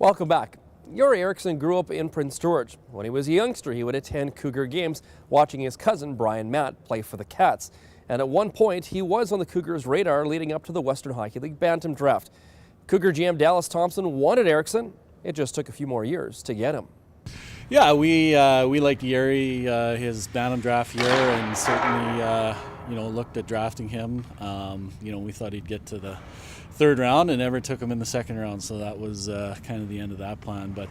Welcome back. Your Erricson grew up in Prince George. When he was a youngster, he would attend Cougar games, watching his cousin Brian Matt play for the Cats. And at one point, he was on the Cougars' radar leading up to the Western Hockey League Bantam Draft. Cougar GM Dallas Thompson wanted Erricson. It just took a few more years to get him. Yeah, we liked Yeri his Bantam draft year, and certainly looked at drafting him. We thought he'd get to the third round and never took him in the second round, so that was kind of the end of that plan. But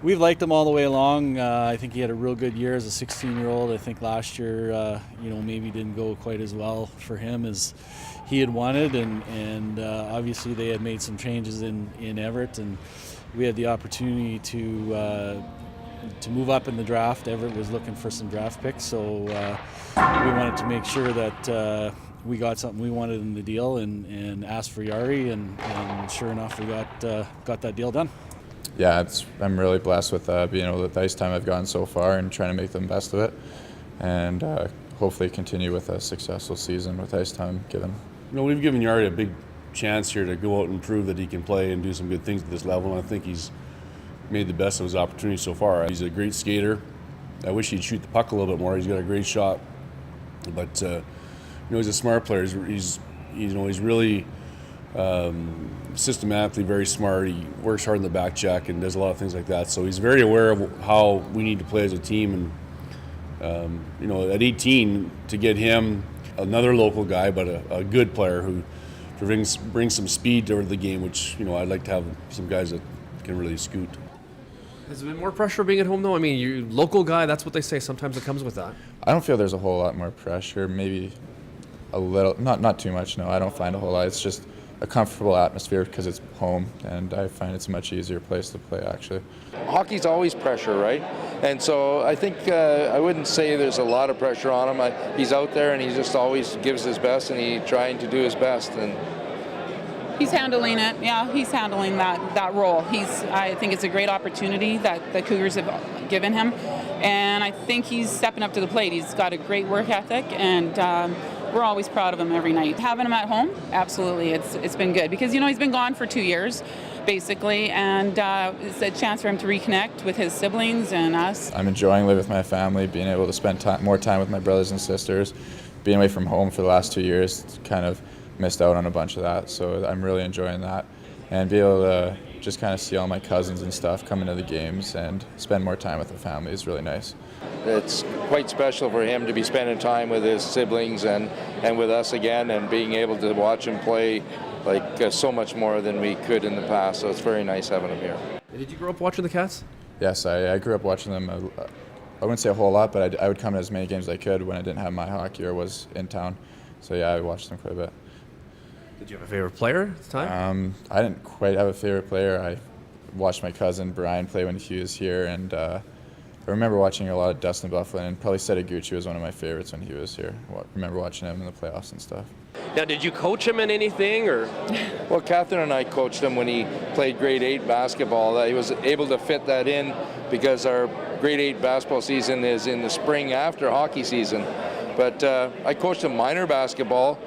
we've liked him all the way along. I think he had a real good year as a 16-year-old. I think last year, maybe didn't go quite as well for him as he had wanted, and obviously they had made some changes in Everett, and we had the opportunity to move up in the draft. Everett was looking for some draft picks, so we wanted to make sure that we got something we wanted in the deal, and asked for Yari, and sure enough, we got that deal done. Yeah, I'm really blessed with being able to the ice time I've gotten so far and trying to make the best of it, and hopefully continue with a successful season with ice time given. We've given Yari a big chance here to go out and prove that he can play and do some good things at this level, and I think he's made the best of his opportunities so far. He's a great skater. I wish he'd shoot the puck a little bit more. He's got a great shot, but he's a smart player. He's really systematically very smart. He works hard in the back check and does a lot of things like that. So he's very aware of how we need to play as a team. And at 18, to get him, another local guy, but a good player who brings some speed to the game, which I'd like to have some guys that can really scoot. Has there been more pressure being at home, though? I mean, you local guy, that's what they say. Sometimes it comes with that. I don't feel there's a whole lot more pressure. Maybe a little, not too much. No, I don't find a whole lot. It's just a comfortable atmosphere because it's home, and I find it's a much easier place to play, actually. Hockey's always pressure, right? And so I think I wouldn't say there's a lot of pressure on him. He's out there, and he just always gives his best, and he's trying to do his best. And he's handling it. Yeah, he's handling that role. I think it's a great opportunity that the Cougars have given him, and I think he's stepping up to the plate. He's got a great work ethic, and we're always proud of him every night. Having him at home, absolutely, it's been good because he's been gone for 2 years, basically, and it's a chance for him to reconnect with his siblings and us. I'm enjoying living with my family, being able to spend more time with my brothers and sisters. Being away from home for the last 2 years, kind of missed out on a bunch of that, so I'm really enjoying that, and be able to just kind of see all my cousins and stuff come into the games and spend more time with the family is really nice. It's quite special for him to be spending time with his siblings and with us again, and being able to watch him play so much more than we could in the past, so it's very nice having him here. Did you grow up watching the Cats? Yes, I grew up watching them. I wouldn't say a whole lot, but I would come to as many games as I could when I didn't have my hockey or was in town, so yeah, I watched them quite a bit. Did you have a favorite player at the time? I didn't quite have a favorite player. I watched my cousin Brian play when he was here, and I remember watching a lot of Dustin Byfuglien, and probably Setaguchi was one of my favorites when he was here. I remember watching him in the playoffs and stuff. Now, did you coach him in anything, or? Well, Catherine and I coached him when he played grade 8 basketball. He was able to fit that in because our grade 8 basketball season is in the spring after hockey season. But I coached him minor basketball,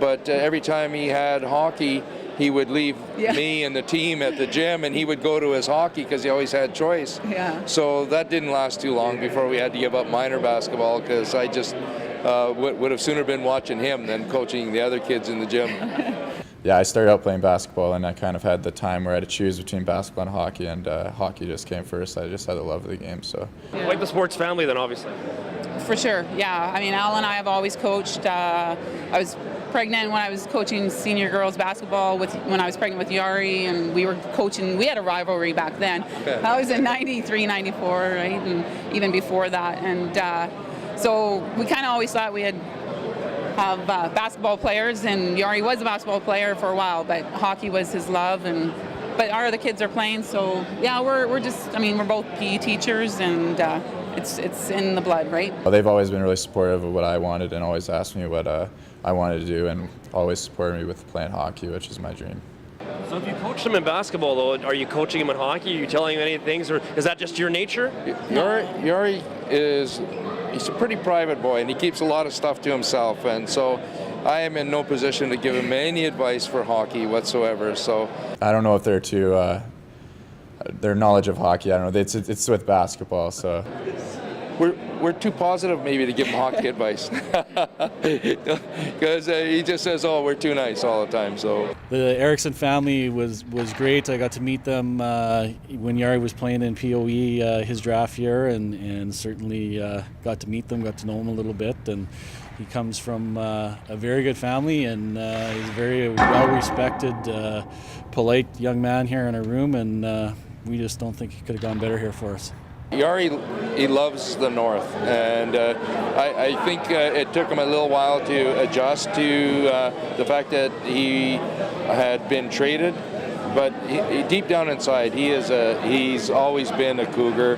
but every time he had hockey, he would leave me and the team at the gym, and he would go to his hockey because he always had choice. Yeah. So that didn't last too long before we had to give up minor basketball because I just would have sooner been watching him than coaching the other kids in the gym. Yeah, I started out playing basketball, and I kind of had the time where I had to choose between basketball and hockey, and hockey just came first. I just had the love of the game. So. Yeah. Like the sports family then, obviously. For sure, yeah. I mean, Al and I have always coached. I was pregnant when I was coaching senior girls basketball when I was pregnant with Yari, and we were coaching. We had a rivalry back then. Okay. I was in 93, 94, right, and even before that. And so we kind of always thought we had have basketball players, and Yari was a basketball player for a while, but hockey was his love. But our other kids are playing, so yeah, we're both PE teachers, and it's in the blood, right? Well, they've always been really supportive of what I wanted and always asked me what I wanted to do, and always supported me with playing hockey, which is my dream. So if you coach them in basketball, though, are you coaching them in hockey? Are you telling them any things, or is that just your nature? Yari he's a pretty private boy, and he keeps a lot of stuff to himself, and so I am in no position to give him any advice for hockey whatsoever. So I don't know if they're too their knowledge of hockey. I don't know. It's with basketball, so. We're too positive maybe to give him hockey advice, because he just says, "Oh, we're too nice" all the time. So The Erricson family was great. I got to meet them when Yari was playing in POE his draft year, and certainly got to meet them, got to know him a little bit. And he comes from a very good family, and he's a very well-respected, polite young man here in our room, and we just don't think he could have gone better here for us. Yari, he loves the North, and I think it took him a little while to adjust to the fact that he had been traded. But he, deep down inside, he's always been a Cougar.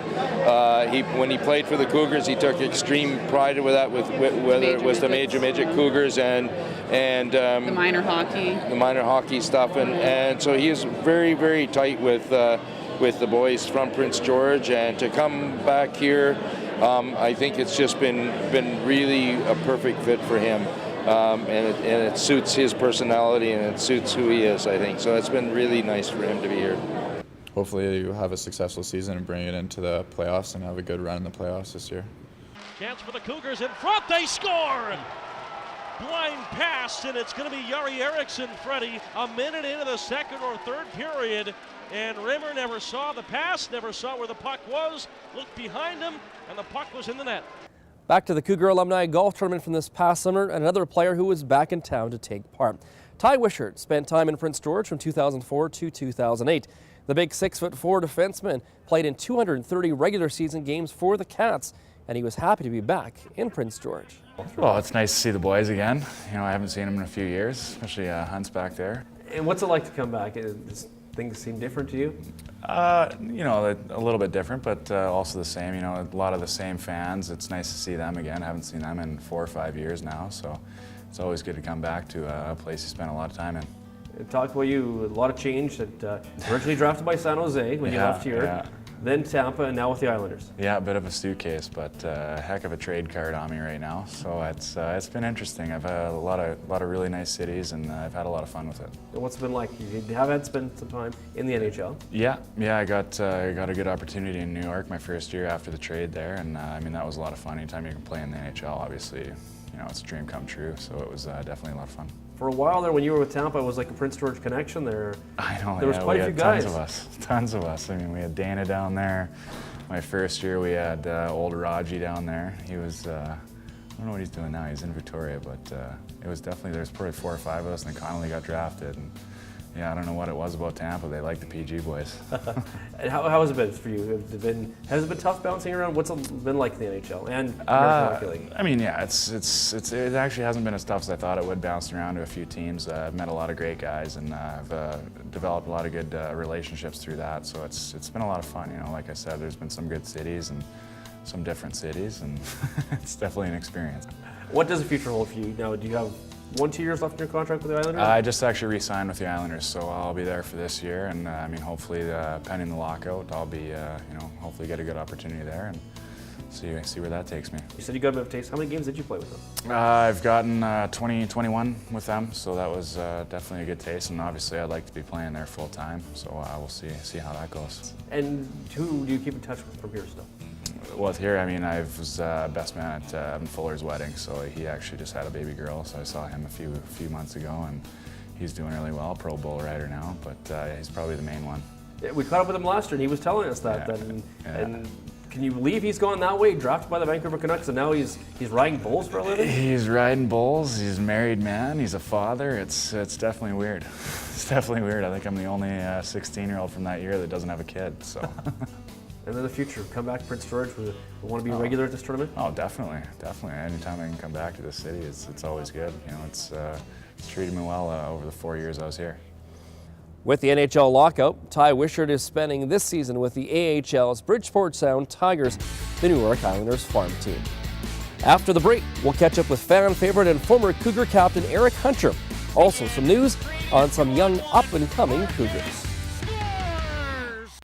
When he played for the Cougars, he took extreme pride with that, whether it was the major midget Cougars and the minor hockey stuff, and so he is very, very tight with the boys from Prince George, and to come back here, I think it's just been really a perfect fit for him, and it suits his personality and it suits who he is, I think. So it's been really nice for him to be here. Hopefully you have a successful season and bring it into the playoffs and have a good run in the playoffs this year. Chance for the Cougars in front, they score! Blind pass, and it's going to be Yari Ericson, Freddie, a minute into the second or third period. And Rimmer never saw the pass, never saw where the puck was, looked behind him, and the puck was in the net. Back to the Cougar Alumni Golf Tournament from this past summer, and another player who was back in town to take part. Ty Wishart spent time in Prince George from 2004 to 2008. The big 6'4" defenseman played in 230 regular season games for the Cats, and he was happy to be back in Prince George. Well, it's nice to see the boys again. You know, I haven't seen them in a few years, especially Hunt's back there. And what's it like to come back? Does things seem different to you? You know, a little bit different, but also the same. You know, a lot of the same fans. It's nice to see them again. I haven't seen them in 4 or 5 years now, so it's always good to come back to a place you spent a lot of time in. Talk about you, a lot of change. That originally drafted by San Jose when you left here, then Tampa, and now with the Islanders. Yeah, a bit of a suitcase, but a heck of a trade card on me right now. So it's been interesting. I've had a lot of really nice cities, and I've had a lot of fun with it. And what's it been like? You have had spent some time in the NHL. Yeah. I got a good opportunity in New York my first year after the trade there, and I mean that was a lot of fun. Anytime you can play in the NHL, obviously, you know, it's a dream come true. So it was definitely a lot of fun. For a while there, when you were with Tampa, it was like a Prince George connection there. I know. There was quite a few guys. Tons of us. I mean, we had Dana down there. My first year, we had old Raji down there. He was, I don't know what he's doing now. He's in Victoria, but it was definitely, there's probably 4 or 5 of us, and then Connolly got drafted. And yeah, I don't know what it was about Tampa. They like the PG boys. And how has it been for you? Has it been tough bouncing around? What's it been like in the NHL and American Hockey League? I mean, yeah, it actually hasn't been as tough as I thought it would. Bouncing around to a few teams, I've met a lot of great guys, and I've developed a lot of good relationships through that. So it's been a lot of fun. You know, like I said, there's been some good cities and some different cities, and it's definitely an experience. What does the future hold for you now? Do you have 1-2 years left in your contract with the Islanders? I just actually re-signed with the Islanders, so I'll be there for this year, and I mean, hopefully, pending the lockout, I'll be, you know, hopefully get a good opportunity there and see where that takes me. You said you got a bit of taste. How many games did you play with them? I've gotten 21 with them, so that was definitely a good taste, and obviously, I'd like to be playing there full time, so we'll see how that goes. And who do you keep in touch with from here still? Well, here, I mean, I was best man at Evan Fuller's wedding, so he actually just had a baby girl, so I saw him a few months ago, and he's doing really well, Pro Bowl rider now, but he's probably the main one. Yeah, we caught up with him last year, and he was telling us that. And can you believe he's gone that way, drafted by the Vancouver Canucks, and now he's riding bulls for a living? He's riding bulls, he's a married man, he's a father. It's definitely weird. It's definitely weird. I think I'm the only 16-year-old from that year that doesn't have a kid, so. And in the future, come back to Prince George. We want to be regular at this tournament? Oh, definitely. Anytime I can come back to the city, it's always good. You know, it's treated me well over the 4 years I was here. With the NHL lockout, Ty Wishart is spending this season with the AHL's Bridgeport Sound Tigers, the New York Islanders farm team. After the break, we'll catch up with fan favorite and former Cougar captain Eric Hunter. Also some news on some young up-and-coming Cougars.